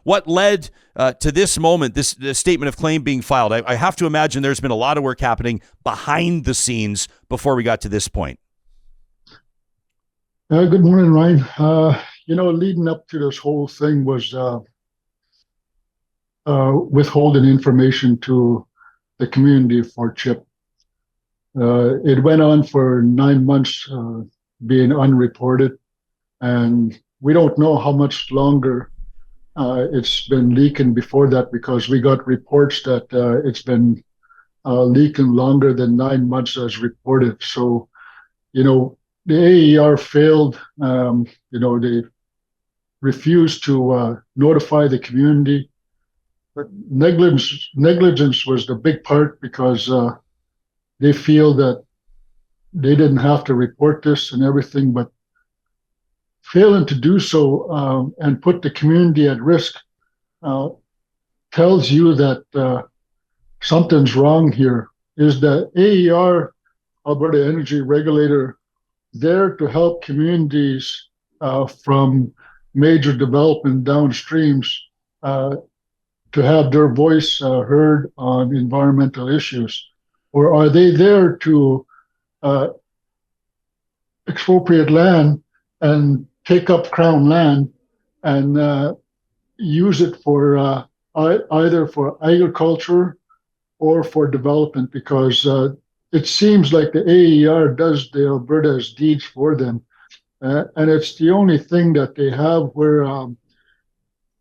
what led to this moment, this statement of claim being filed? I have to imagine there's been a lot of work happening behind the scenes before we got to this point. Good morning, Ryan. Leading up to this whole thing was withholding information to the community for CHIP. It went on for 9 months, being unreported, and we don't know how much longer it's been leaking before that, because we got reports that it's been leaking longer than 9 months as reported. So, the AER failed. They refused to notify the community. But negligence was the big part, because they feel that they didn't have to report this and everything, but failing to do so and put the community at risk tells you that something's wrong here. Is the AER, Alberta Energy Regulator, there to help communities from major development downstreams to have their voice heard on environmental issues? Or are they there to expropriate land and take up Crown land and use it for either for agriculture or for development? Because it seems like the AER does the Alberta's deeds for them. And it's the only thing that they have where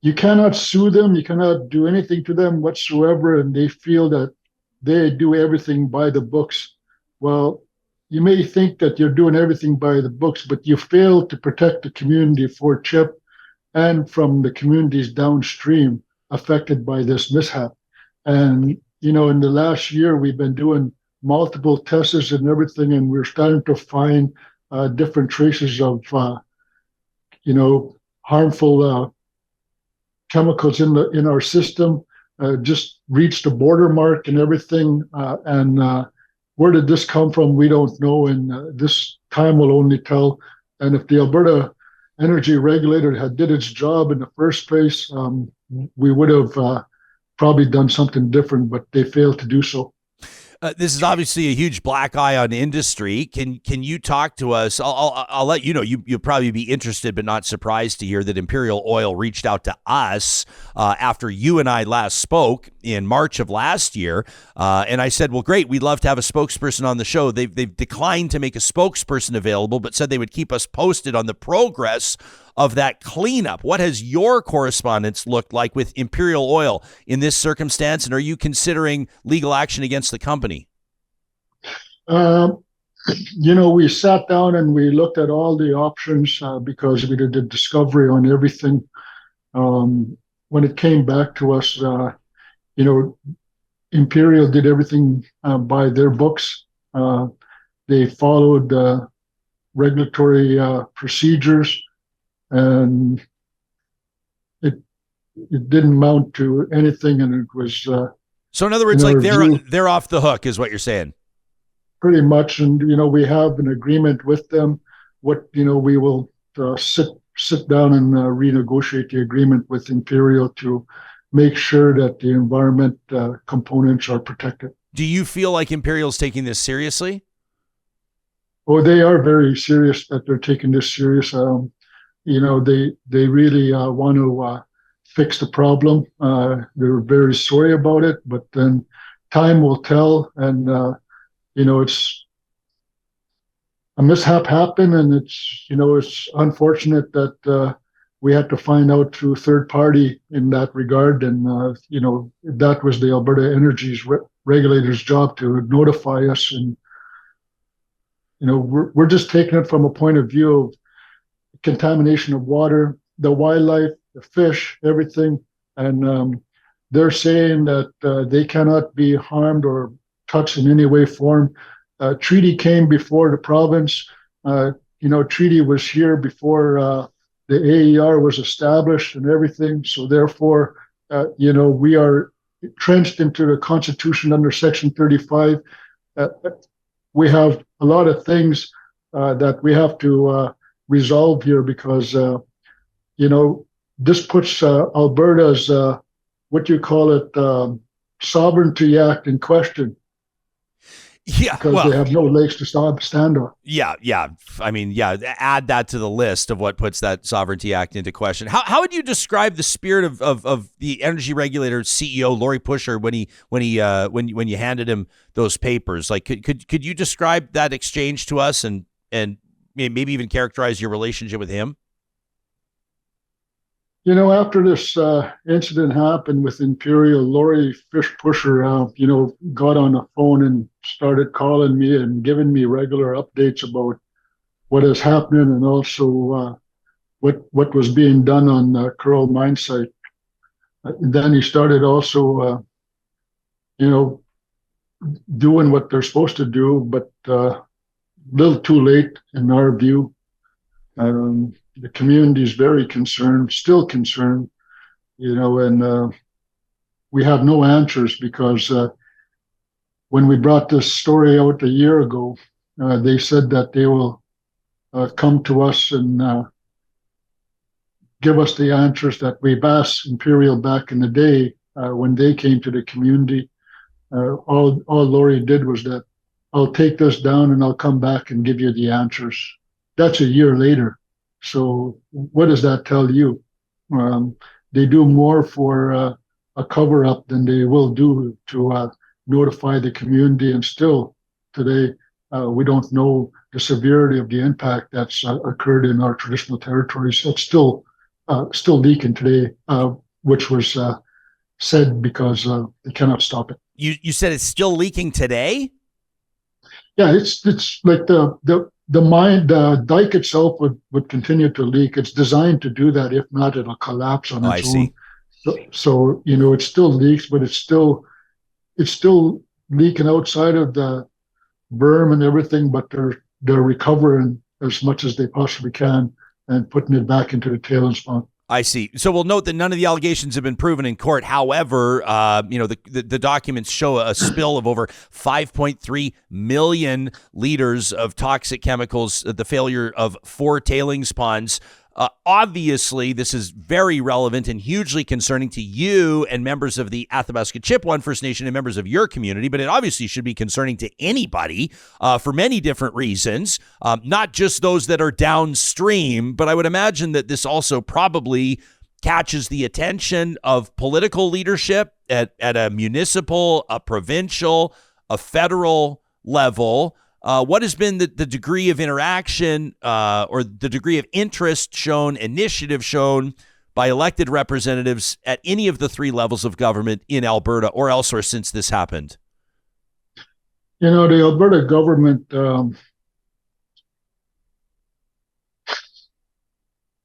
you cannot sue them, you cannot do anything to them whatsoever, and they feel that they do everything by the books. Well, you may think that you're doing everything by the books, but you fail to protect the community for CHIP and from the communities downstream affected by this mishap. And, in the last year, we've been doing multiple tests and everything, and we're starting to find different traces of, harmful chemicals in our system. Just reached the border mark and everything. And where did this come from? We don't know, and this time will only tell. And if the Alberta Energy Regulator had did its job in the first place, we would have probably done something different, but they failed to do so. This is obviously a huge black eye on industry. Can you talk to us? I'll let you know. You'll probably be interested, but not surprised to hear that Imperial Oil reached out to us after you and I last spoke in March of last year, and I said, "Well, great. We'd love to have a spokesperson on the show." They've declined to make a spokesperson available, but said they would keep us posted on the progress of that cleanup. What has your correspondence looked like with Imperial Oil in this circumstance, and are you considering legal action against the company? We sat down and we looked at all the options because we did the discovery on everything. When it came back to us, Imperial did everything by their books. They followed regulatory procedures, and it didn't amount to anything, and it was so in other words, like they're off the hook is what you're saying. Pretty much. And we have an agreement with them. We will sit down and renegotiate the agreement with Imperial to make sure that the environment components are protected. Do you feel like Imperial's taking this seriously? Oh, they are very serious that they're taking this serious. They really want to fix the problem. They're very sorry about it, but then time will tell. And, it's a mishap happened, and it's unfortunate that we had to find out through third party in that regard. And, that was the Alberta Energy Regulator's job to notify us. And, we're just taking it from a point of view of contamination of water, the wildlife, the fish, everything. And they're saying that they cannot be harmed or touched in any way, form. Treaty came before the province. Treaty was here before the AER was established and everything. So therefore, we are entrenched into the Constitution under Section 35. We have a lot of things that we have to resolve here because, this puts Alberta's what you call it Sovereignty Act in question Yeah, because well, they have no legs to stand on. yeah. I mean, yeah. Add that to the list of what puts that Sovereignty Act into question. How would you describe the spirit of the energy regulator CEO Lori Pusher when you handed him those papers? Like, could you describe that exchange to us and maybe even characterize your relationship with him? After this incident happened with Imperial, Lori Fish Pusher, got on the phone and started calling me and giving me regular updates about what is happening and also what was being done on the Curl mine site. And then he started also, you know, doing what they're supposed to do, but a little too late in our view. The community is very concerned, still concerned, and we have no answers because when we brought this story out a year ago, they said that they will come to us and give us the answers that we've asked Imperial back in the day when they came to the community. All Lori did was that I'll take this down and I'll come back and give you the answers. That's a year later. So what does that tell you? They do more for a cover up than they will do to notify the community. And still today, we don't know the severity of the impact that's occurred in our traditional territories. It's still leaking today, which was said because they cannot stop it. You said it's still leaking today? Yeah, it's like the mine, the dike itself would continue to leak. It's designed to do that. If not, it'll collapse on its own. So it still leaks, but it's still leaking outside of the berm and everything. But they're recovering as much as they possibly can and putting it back into the tailings pond. I see. So we'll note that none of the allegations have been proven in court. However, the documents show a spill of over 5.3 million liters of toxic chemicals, the failure of 4 tailings ponds. Obviously, this is very relevant and hugely concerning to you and members of the Athabasca Chipewyan First Nation and members of your community, but it obviously should be concerning to anybody for many different reasons, not just those that are downstream, but I would imagine that this also probably catches the attention of political leadership at a municipal, a provincial, a federal level. What has been the degree of interaction or the degree of interest shown, initiative shown by elected representatives at any of the 3 levels of government in Alberta or elsewhere since this happened? The Alberta government,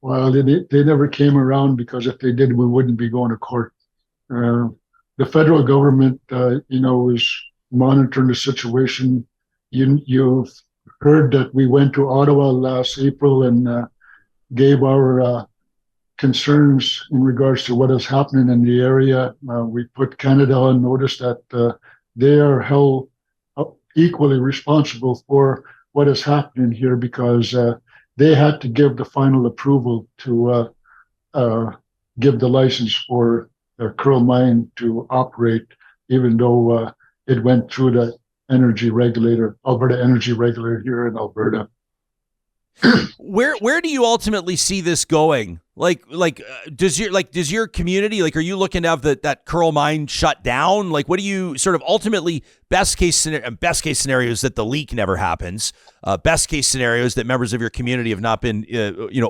well, they never came around because if they did, we wouldn't be going to court. The federal government, is monitoring the situation. You've heard that we went to Ottawa last April and gave our concerns in regards to what is happening in the area. We put Canada on notice that they are held equally responsible for what is happening here because they had to give the final approval to give the license for the Curl mine to operate, even though it went through the Alberta Energy Regulator here in Alberta. Where do you ultimately see this going? Does your community, are you looking to have that Curl mine shut down? What do you sort of ultimately best case scenario is that the leak never happens. Best case scenario is that members of your community have not been,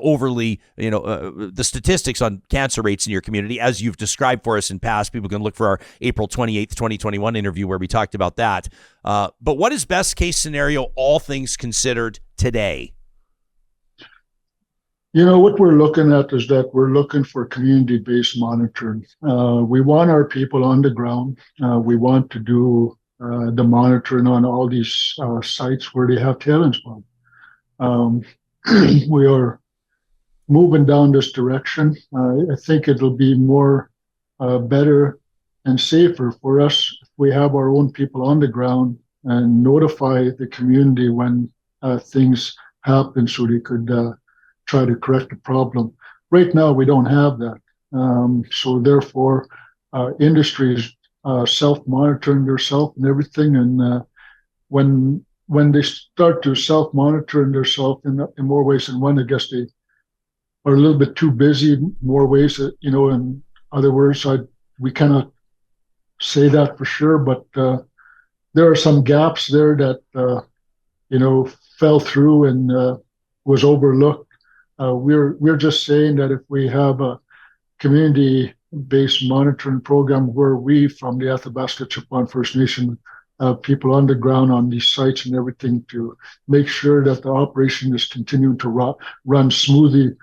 overly, the statistics on cancer rates in your community, as you've described for us in past. People can look for our April 28th, 2021 interview where we talked about that. But what is best case scenario, all things considered today? What we're looking at is that we're looking for community-based monitoring. We want our people on the ground. We want to do the monitoring on all these sites where they have tailings ponds. We are moving down this direction. I think it'll be more better and safer for us if we have our own people on the ground and notify the community when things happen so they could try to correct the problem. right now we don't have that. So therefore, industry is self-monitoring themselves and everything. And when they start to self-monitor themselves in more ways than one, I guess they are a little bit too busy. More ways that, in other words, we cannot say that for sure, but there are some gaps there that fell through and was overlooked. We're just saying that if we have a community-based monitoring program where we, from the Athabasca Chipewyan First Nation, people on the ground on these sites and everything to make sure that the operation is continuing to run smoothly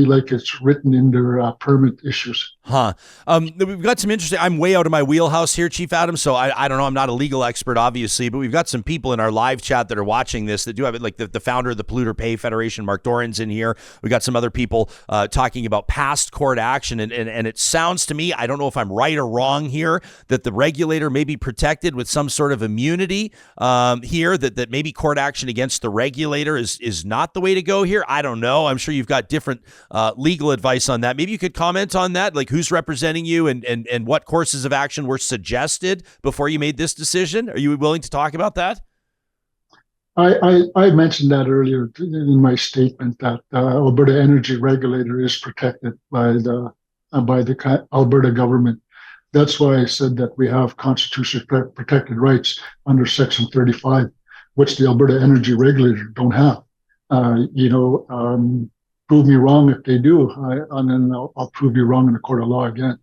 like it's written in their permit issues. We've got some interesting, I'm way out of my wheelhouse here, Chief Adam, so I don't know, I'm not a legal expert, obviously, but we've got some people in our live chat that are watching this that do have it, like the founder of the Polluter Pay Federation, Mark Doran's in here. We got some other people talking about past court action, and it sounds to me, I don't know if I'm right or wrong here, that the regulator may be protected with some sort of immunity here, that maybe court action against the regulator is not the way to go here. I don't know. I'm sure you've got different legal advice on that. Maybe you could comment on that, like who's representing you and what courses of action were suggested before you made this decision. Are you willing to talk about that? I mentioned that earlier in my statement that Alberta Energy Regulator is protected by the Alberta government. That's why I said that we have constitutionally protected rights under Section 35, which the Alberta Energy Regulator don't have. Prove me wrong if they do, and then I'll prove you wrong in the court of law again.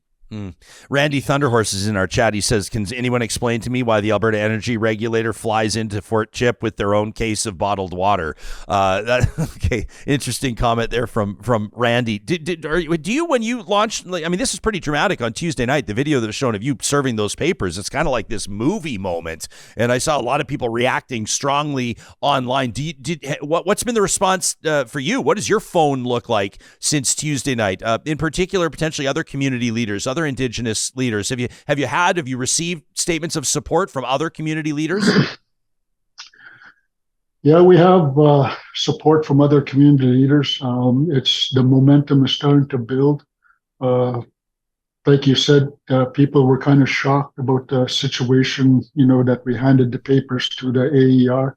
Randy Thunderhorse is in our chat. He says, can anyone explain to me why the Alberta Energy Regulator flies into Fort Chip with their own case of bottled water? Okay, interesting comment there from Randy. Do you, when you launched, this is pretty dramatic on Tuesday night, the video that was shown of you serving those papers, it's kind of like this movie moment. And I saw a lot of people reacting strongly online. What's been the response for you? What does your phone look like since Tuesday night? In particular, potentially other community leaders, other Indigenous leaders. Have you received statements of support from other community leaders? Yeah, we have support from other community leaders. The momentum is starting to build. Like you said, people were kind of shocked about the situation, that we handed the papers to the AER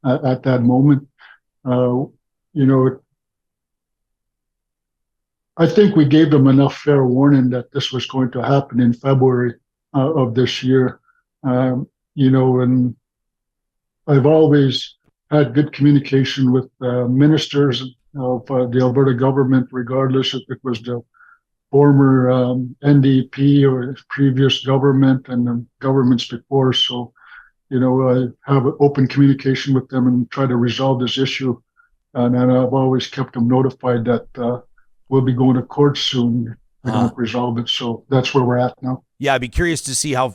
at that moment. I think we gave them enough fair warning that this was going to happen in February of this year. And I've always had good communication with ministers of the Alberta government, regardless if it was the former NDP or previous government and the governments before. So, I have open communication with them and try to resolve this issue. And I've always kept them notified that we'll be going to court soon. We don't resolve it, so that's where we're at now. Yeah, I'd be curious to see how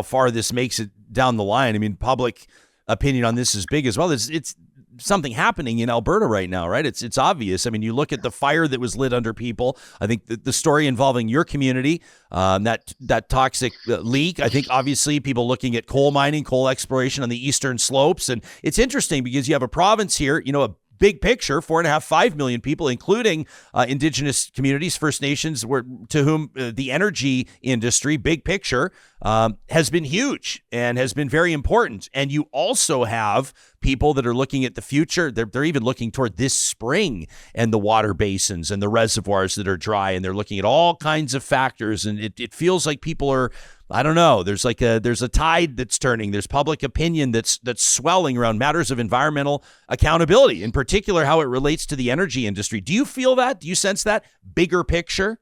far this makes it down the line. Public opinion on this is big as well. It's something happening in Alberta right now, right? It's obvious. You look at the fire that was lit under people. I think the story involving your community, that toxic leak. I think obviously people looking at coal mining, coal exploration on the eastern slopes, and it's interesting because you have a province here, a big picture, 4.5 million people, including Indigenous communities, First Nations, to whom the energy industry, big picture, has been huge and has been very important. And you also have people that are looking at the future. They're even looking toward this spring and the water basins and the reservoirs that are dry. And they're looking at all kinds of factors. And it feels like people are, I don't know, there's a tide that's turning. There's public opinion that's swelling around matters of environmental accountability, in particular, how it relates to the energy industry. Do you feel that? Do you sense that bigger picture?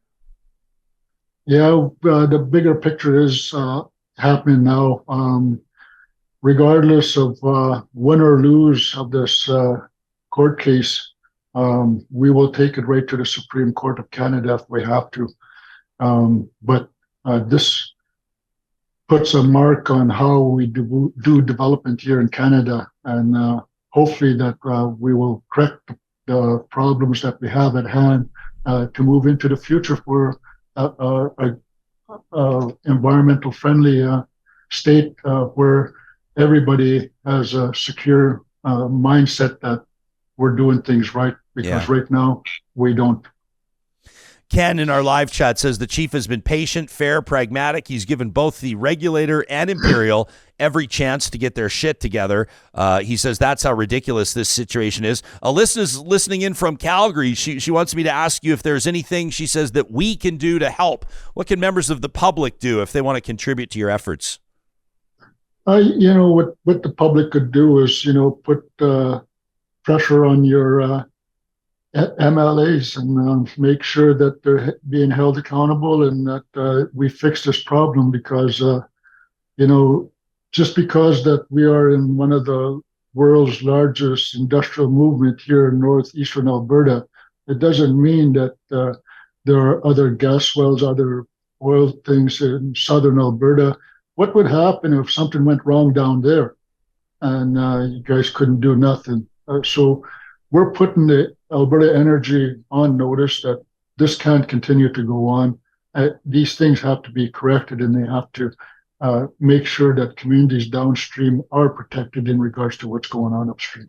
Yeah, the bigger picture is happening now. Regardless of win or lose of this court case, we will take it right to the Supreme Court of Canada if we have to. But this puts a mark on how we do development here in Canada, and hopefully that we will correct the problems that we have at hand to move into the future for a environmental friendly state where everybody has a secure mindset that we're doing things right because right now we don't. Ken in our live chat says the chief has been patient, fair, pragmatic. He's given both the regulator and Imperial every chance to get their shit together. He says that's how ridiculous this situation is. Alyssa's listening in from Calgary. She wants me to ask you if there's anything, she says, that we can do to help. What can members of the public do if they want to contribute to your efforts? What the public could do is, put pressure on your MLAs and make sure that they're being held accountable and that we fix this problem, because, just because that we are in one of the world's largest industrial movement here in northeastern Alberta, it doesn't mean that there are other gas wells, other oil things in southern Alberta. What would happen if something went wrong down there and you guys couldn't do nothing? So we're putting the Alberta Energy on notice that this can't continue to go on. These things have to be corrected, and they have to make sure that communities downstream are protected in regards to what's going on upstream.